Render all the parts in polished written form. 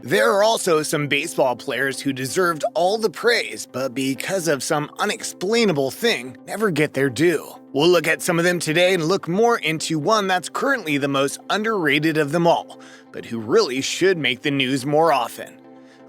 There are also some baseball players who deserved all the praise, but because of some unexplainable thing, never get their due. We'll look at some of them today and look more into one that's currently the most underrated of them all, but who really should make the news more often.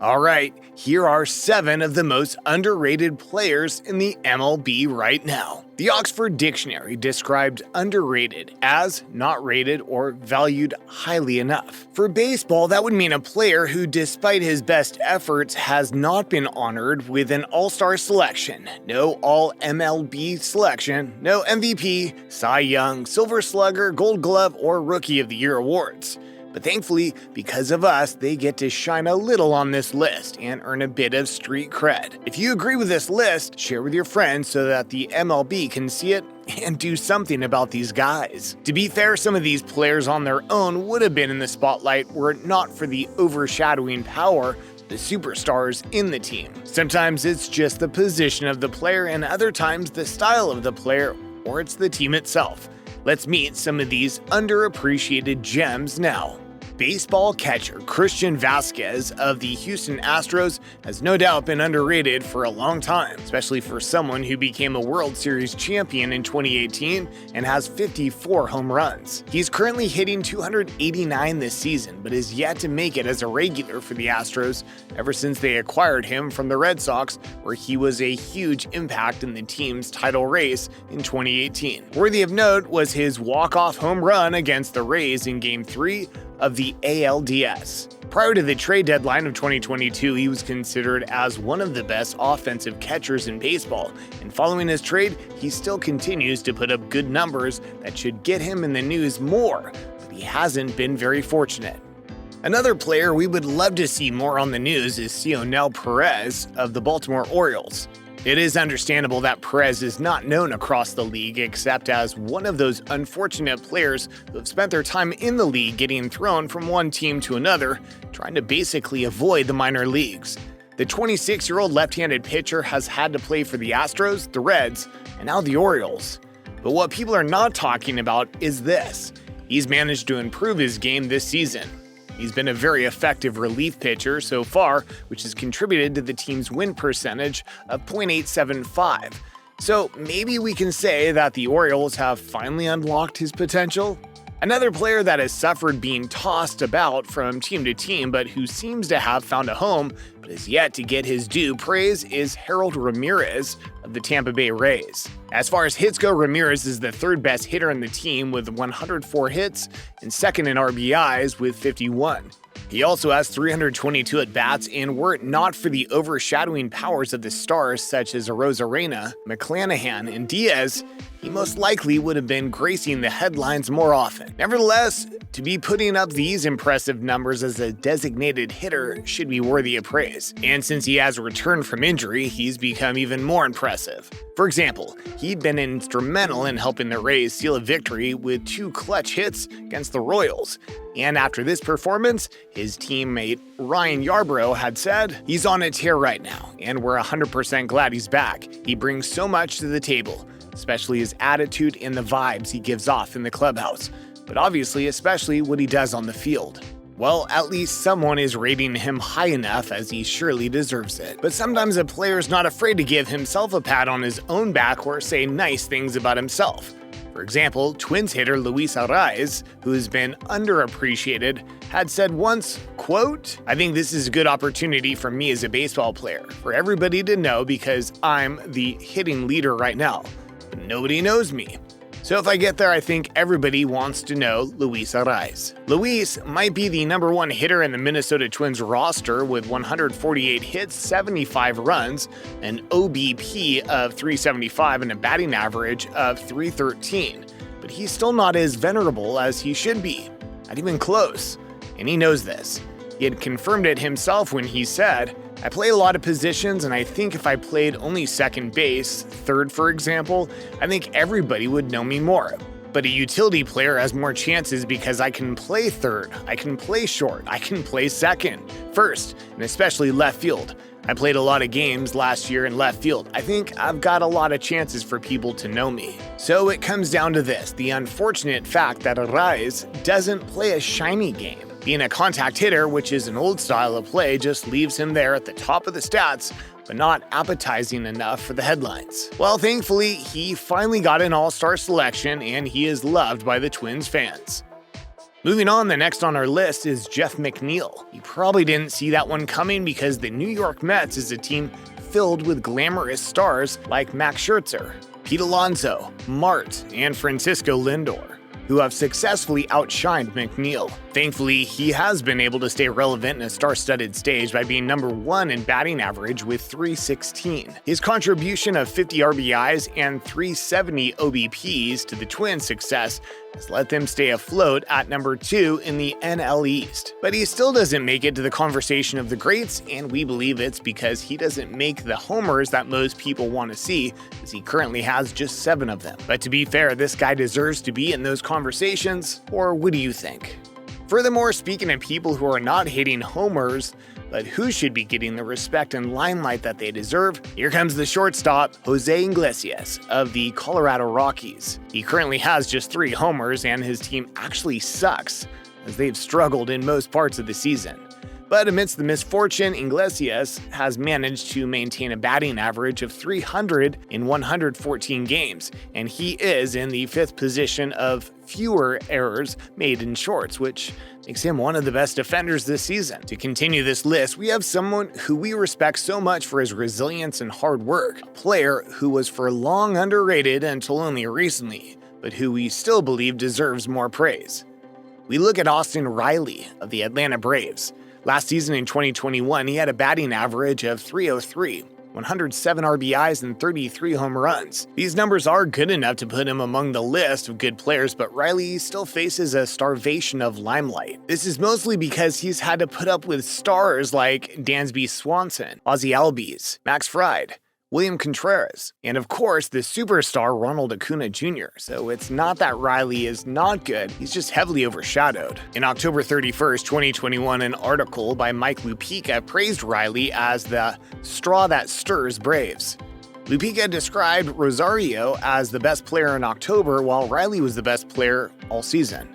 Alright, here are 7 of the most underrated players in the MLB right now. The Oxford Dictionary described underrated as not rated or valued highly enough. For baseball, that would mean a player who, despite his best efforts, has not been honored with an all-star selection, no All-MLB selection, no MVP, Cy Young, Silver Slugger, Gold Glove, or Rookie of the Year awards. But thankfully, because of us, they get to shine a little on this list and earn a bit of street cred. If you agree with this list, share with your friends so that the MLB can see it and do something about these guys. To be fair, some of these players on their own would have been in the spotlight were it not for the overshadowing power of the superstars in the team. Sometimes it's just the position of the player, and other times the style of the player, or it's the team itself. Let's meet some of these underappreciated gems now. Baseball catcher Christian Vasquez of the Houston Astros has no doubt been underrated for a long time, especially for someone who became a World Series champion in 2018 and has 54 home runs. He's currently hitting 289 this season, but is yet to make it as a regular for the Astros ever since they acquired him from the Red Sox, where he was a huge impact in the team's title race in 2018. Worthy of note was his walk-off home run against the Rays in Game 3 of the ALDS. Prior to the trade deadline of 2022, he was considered as one of the best offensive catchers in baseball, and following his trade, he still continues to put up good numbers that should get him in the news more, but he hasn't been very fortunate. Another player we would love to see more on the news is Cionel Perez of the Baltimore Orioles. It is understandable that Perez is not known across the league except as one of those unfortunate players who have spent their time in the league getting thrown from one team to another, trying to basically avoid the minor leagues. The 26-year-old left-handed pitcher has had to play for the Astros, the Reds, and now the Orioles. But what people are not talking about is this. He's managed to improve his game this season. He's been a very effective relief pitcher so far, which has contributed to the team's win percentage of .875. So maybe we can say that the Orioles have finally unlocked his potential? Another player that has suffered being tossed about from team to team but who seems to have found a home but is yet to get his due praise is Harold Ramirez of the Tampa Bay Rays. As far as hits go, Ramirez is the third best hitter in the team with 104 hits and second in RBIs with 51. He also has 322 at-bats, and were it not for the overshadowing powers of the stars such as Arozarena, McClanahan, and Diaz, he most likely would have been gracing the headlines more often. Nevertheless, to be putting up these impressive numbers as a designated hitter should be worthy of praise. And since he has returned from injury, he's become even more impressive. For example, he'd been instrumental in helping the Rays seal a victory with 2 clutch hits against the Royals. And after this performance, his teammate Ryan Yarbrough had said, "He's on a tear right now, and we're 100% glad he's back. He brings so much to the table, especially his attitude and the vibes he gives off in the clubhouse, but obviously especially what he does on the field." Well, at least someone is rating him high enough, as he surely deserves it. But sometimes a player's not afraid to give himself a pat on his own back or say nice things about himself. For example, Twins hitter Luis Arraez, who has been underappreciated, had said once, quote, "I think this is a good opportunity for me as a baseball player, for everybody to know because I'm the hitting leader right now, but nobody knows me. So if I get there, I think everybody wants to know Luis Arraez." Luis might be the #1 hitter in the Minnesota Twins roster with 148 hits, 75 runs, an OBP of .375, and a batting average of .313. But he's still not as venerable as he should be. Not even close. And he knows this. He had confirmed it himself when he said, "I play a lot of positions, and I think if I played only second base, third for example, I think everybody would know me more. But a utility player has more chances because I can play third, I can play short, I can play second, first, and especially left field. I played a lot of games last year in left field. I think I've got a lot of chances for people to know me." So it comes down to this, the unfortunate fact that Arraez doesn't play a shiny game. Being a contact hitter, which is an old style of play, just leaves him there at the top of the stats, but not appetizing enough for the headlines. Well, thankfully, he finally got an all-star selection, and he is loved by the Twins fans. Moving on, the next on our list is Jeff McNeil. You probably didn't see that one coming because the New York Mets is a team filled with glamorous stars like Max Scherzer, Pete Alonso, Mart, and Francisco Lindor, who have successfully outshined McNeil. Thankfully, he has been able to stay relevant in a star-studded stage by being number 1 in batting average with .316. His contribution of 50 RBIs and .370 OBPs to the Twins' success has let them stay afloat at number 2 in the NL East. But he still doesn't make it to the conversation of the greats, and we believe it's because he doesn't make the homers that most people want to see, as he currently has just 7 of them. But to be fair, this guy deserves to be in those conversations, or what do you think? Furthermore, speaking of people who are not hitting homers, but who should be getting the respect and limelight that they deserve, here comes the shortstop, Jose Iglesias of the Colorado Rockies. He currently has just 3 homers, and his team actually sucks, as they've struggled in most parts of the season. But amidst the misfortune, Iglesias has managed to maintain a batting average of .300 in 114 games, and he is in the 5th position of fewer errors made in shorts, which makes him one of the best defenders this season. To continue this list, we have someone who we respect so much for his resilience and hard work, a player who was for long underrated until only recently, but who we still believe deserves more praise. We look at Austin Riley of the Atlanta Braves. Last season in 2021, he had a batting average of .303, 107 RBIs, and 33 home runs. These numbers are good enough to put him among the list of good players, but Riley still faces a starvation of limelight. This is mostly because he's had to put up with stars like Dansby Swanson, Ozzie Albies, Max Fried, William Contreras, and of course the superstar Ronald Acuna Jr. So it's not that Riley is not good, he's just heavily overshadowed. In October 31st, 2021, an article by Mike Lupica praised Riley as the straw that stirs Braves. Lupica described Rosario as the best player in October, while Riley was the best player all season.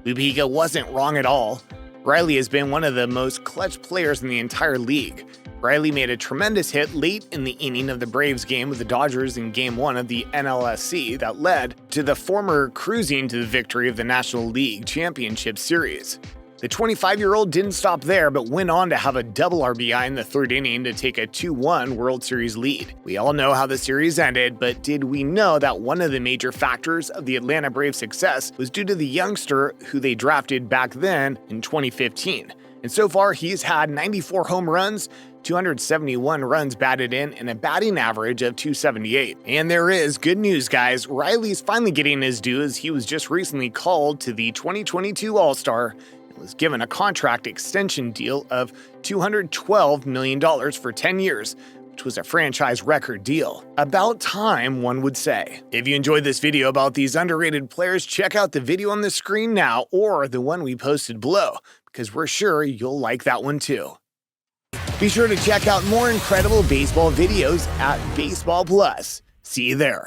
Lupica wasn't wrong at all. Riley has been one of the most clutch players in the entire league. Riley made a tremendous hit late in the inning of the Braves game with the Dodgers in Game 1 of the NLSC that led to the former cruising to the victory of the National League Championship Series. The 25-year-old didn't stop there, but went on to have a double RBI in the 3rd inning to take a 2-1 World Series lead. We all know how the series ended, but did we know that one of the major factors of the Atlanta Braves' success was due to the youngster who they drafted back then in 2015? And so far, he's had 94 home runs, 271 runs batted in, and a batting average of .278. And there is good news, guys. Riley's finally getting his due, as he was just recently called to the 2022 All-Star and was given a contract extension deal of $212 million for 10 years, which was a franchise record deal. About time, one would say. If you enjoyed this video about these underrated players, check out the video on the screen now or the one we posted below, because we're sure you'll like that one too. Be sure to check out more incredible baseball videos at Baseball Plus. See you there.